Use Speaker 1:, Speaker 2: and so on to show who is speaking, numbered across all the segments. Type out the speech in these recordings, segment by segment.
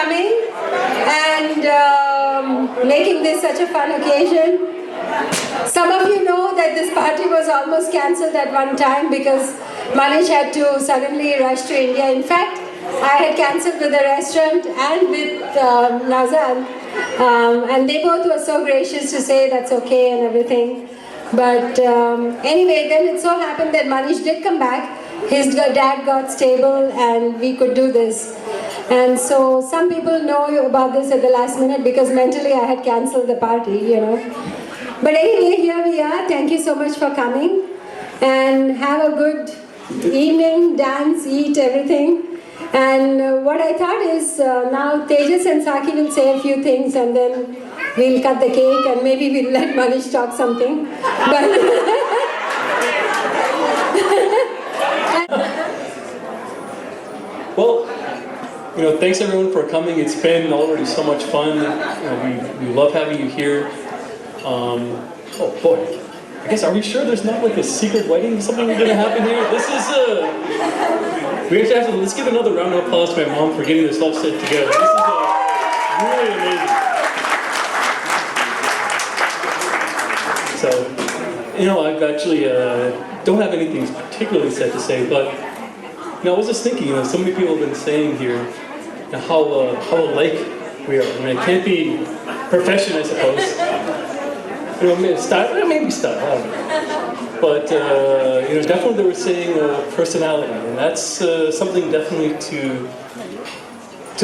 Speaker 1: coming and making this such a fun occasion. Some of you know that this party was almost cancelled at one time because Manish had to suddenly rush to India. In fact, I had cancelled with the restaurant and with Nazan, and they both were so gracious to say that's okay and everything. But anyway, then it so happened that Manish did come back. His dad got stable and we could do this. And so some people know about this at the last minute because mentally I had cancelled the party, you know. But anyway, here we are. Thank you so much for coming. And have a good evening, dance, eat, everything. And what I thought is now Tejas and Saki will say a few things and then we'll cut the cake and maybe we'll let Manish talk something. But
Speaker 2: well, you know, thanks everyone for coming. It's been already so much fun. You know, we love having you here. Oh boy, I guess, are we sure there's not like a secret wedding, something gonna happen here? This is we actually have to, let's give another round of applause to my mom for getting this all set together. This is really amazing. So, you know, I've actually don't have anything particularly set to say, but you know, I was just thinking, you know, so many people have been saying here, you know, how alike we are. I mean, it can't be profession, I suppose. You know, maybe style, I don't know. But, you know, definitely they were saying personality, and that's something definitely to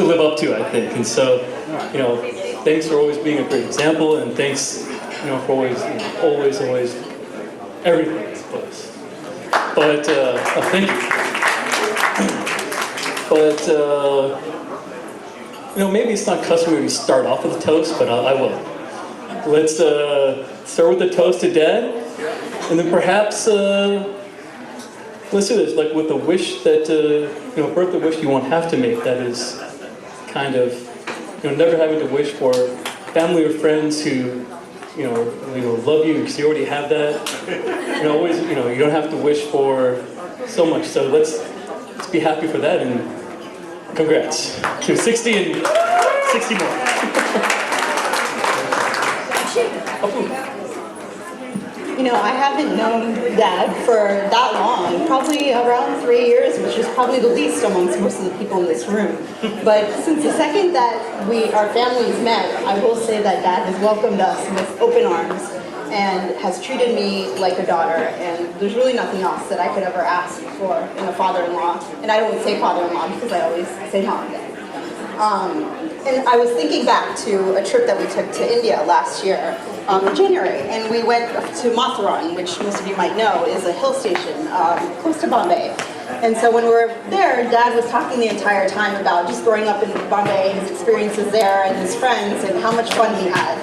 Speaker 2: live up to, I think. And so, you know, thanks for always being a great example, and thanks, you know, for always, you know, always everything, I suppose. But, thank you. But, you know, maybe it's not customary to start off with a toast, but I will. Let's start with the toast to Dad, and then perhaps let's do this like with a wish that you know, birthday wish you won't have to make. That is kind of, you know, never having to wish for family or friends who you know love you because you already have that. You know, always, you know, you don't have to wish for so much. So let's be happy for that, and congrats to 60 and 60 more.
Speaker 3: You know, I haven't known Dad for that long, probably around 3 years, which is probably the least amongst most of the people in this room. But since the second that our families met, I will say that Dad has welcomed us with open arms and has treated me like a daughter, and there's really nothing else that I could ever ask for in a father-in-law. And I don't say father-in-law because I always say mom. And I was thinking back to a trip that we took to India last year in January, and we went to Mathuran, which most of you might know is a hill station close to Bombay. And so when we were there, Dad was talking the entire time about just growing up in Bombay, his experiences there, and his friends, and how much fun he had.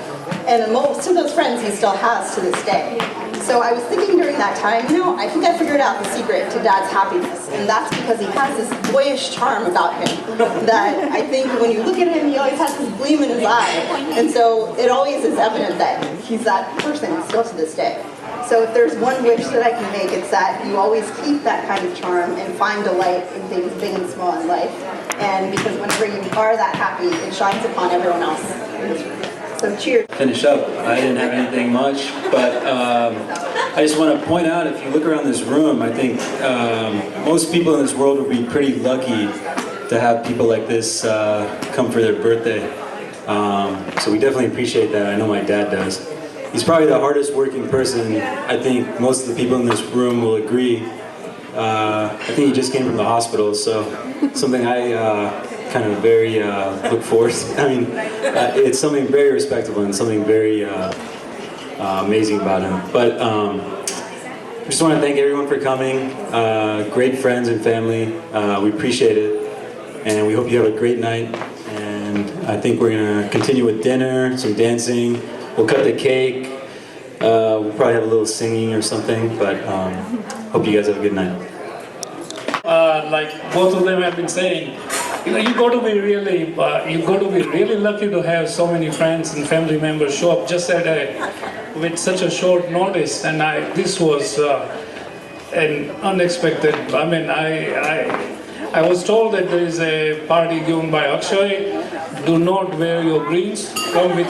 Speaker 3: And most of those friends he still has to this day. So I was thinking during that time, you know, I think I figured out the secret to Dad's happiness, and that's because he has this boyish charm about him that I think when you look at him, he always has this gleam in his eye, and so it always is evident that he's that person still to this day. So if there's one wish that I can make, it's that you always keep that kind of charm and find delight in things big and small in life, and because whenever you are that happy, it shines upon everyone else in this room. So cheers.
Speaker 4: Finish up. I didn't have anything much, but I just want to point out, if you look around this room, I think most people in this world would be pretty lucky to have people like this come for their birthday. So we definitely appreciate that. I know my dad does. He's probably the hardest working person. I think most of the people in this room will agree. I think he just came from the hospital, so something I kind of very look forward to. I mean, it's something very respectable and something very amazing about him. But I just want to thank everyone for coming. Great friends and family. We appreciate it. And we hope you have a great night. And I think we're going to continue with dinner, some dancing. We'll cut the cake. We'll probably have a little singing or something. But hope you guys have a good night.
Speaker 5: Like both of them have been saying, you know, you got to be really lucky to have so many friends and family members show up just with such a short notice. And this was an unexpected. I mean, I was told that there is a party given by Akshay. Do not wear your greens. Come with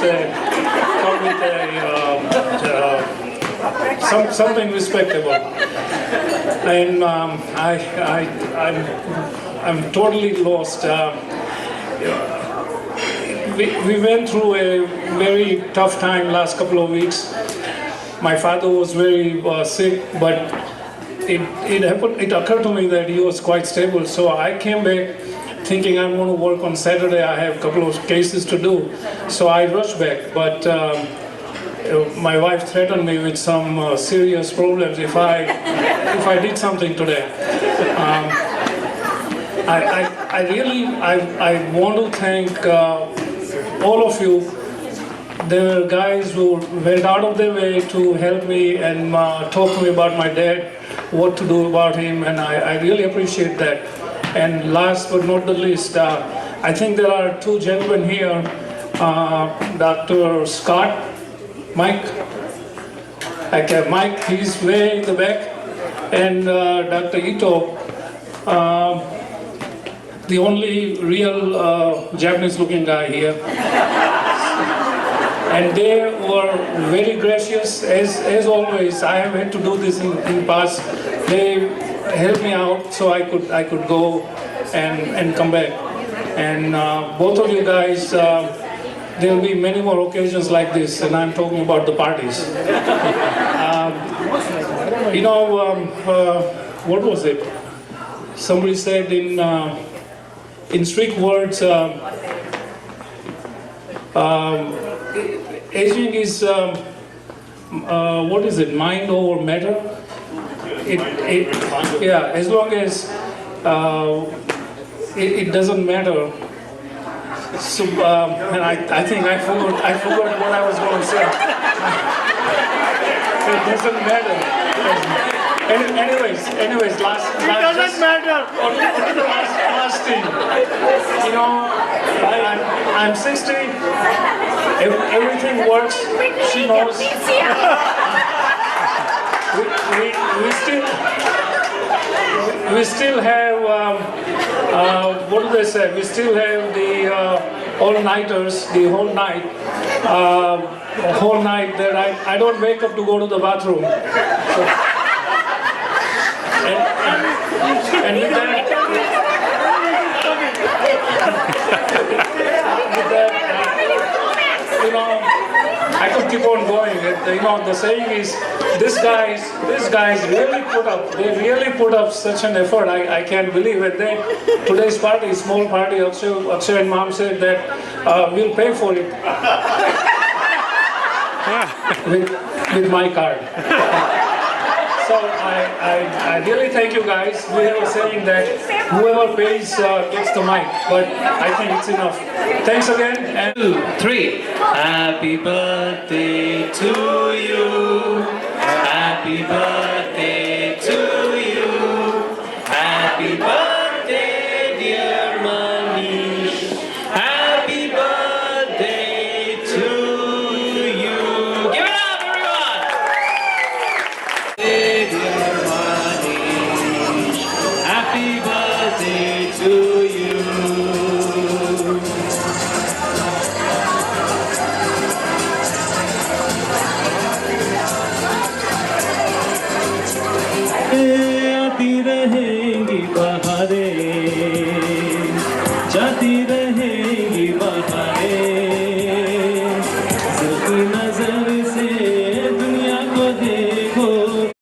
Speaker 5: something respectable. And I'm totally lost. We went through a very tough time last couple of weeks. My father was very sick, but it occurred to me that he was quite stable. So I came back thinking I'm going to work on Saturday. I have a couple of cases to do. So I rushed back, but my wife threatened me with some serious problems if I did something today. I want to thank all of you. There are guys who went out of their way to help me and talk to me about my dad, what to do about him, and I really appreciate that. And last but not the least, I think there are two gentlemen here, Dr. Scott, Mike. Okay, Mike, he's way in the back, and Dr. Ito, the only real Japanese-looking guy here. And they were very gracious, as always. I have had to do this in past. They helped me out so I could go and come back. And both of you guys, there will be many more occasions like this, and I'm talking about the parties. What was it? Somebody said in strict words, aging is, what is it, mind over matter? Yeah, as long as it doesn't matter. So, and I think I forgot what I was going to say. It doesn't matter. Anyways, last doesn't matter. Only the last thing. You know, I'm 60. Everything works. She knows. We still have what do they say? We still have the all-nighters, the whole night that I don't wake up to go to the bathroom. So, and with that, I could keep on going. The saying is, these guys really put up such an effort. I can't believe it. Today's party, small party, Akshay and Mom said that we'll pay for it with my card. So I really thank you guys. We have a saying that whoever pays gets the mic, but I think it's enough. Thanks again. And
Speaker 6: 2, 3. Happy birthday to you. Happy birthday to you. Happy birthday, dear Manish. Happy birthday to you. Give it up, everyone. Dear Manish. Happy birthday to you.
Speaker 7: आती रहेंगी बहारें, जाती रहेंगी बहारें।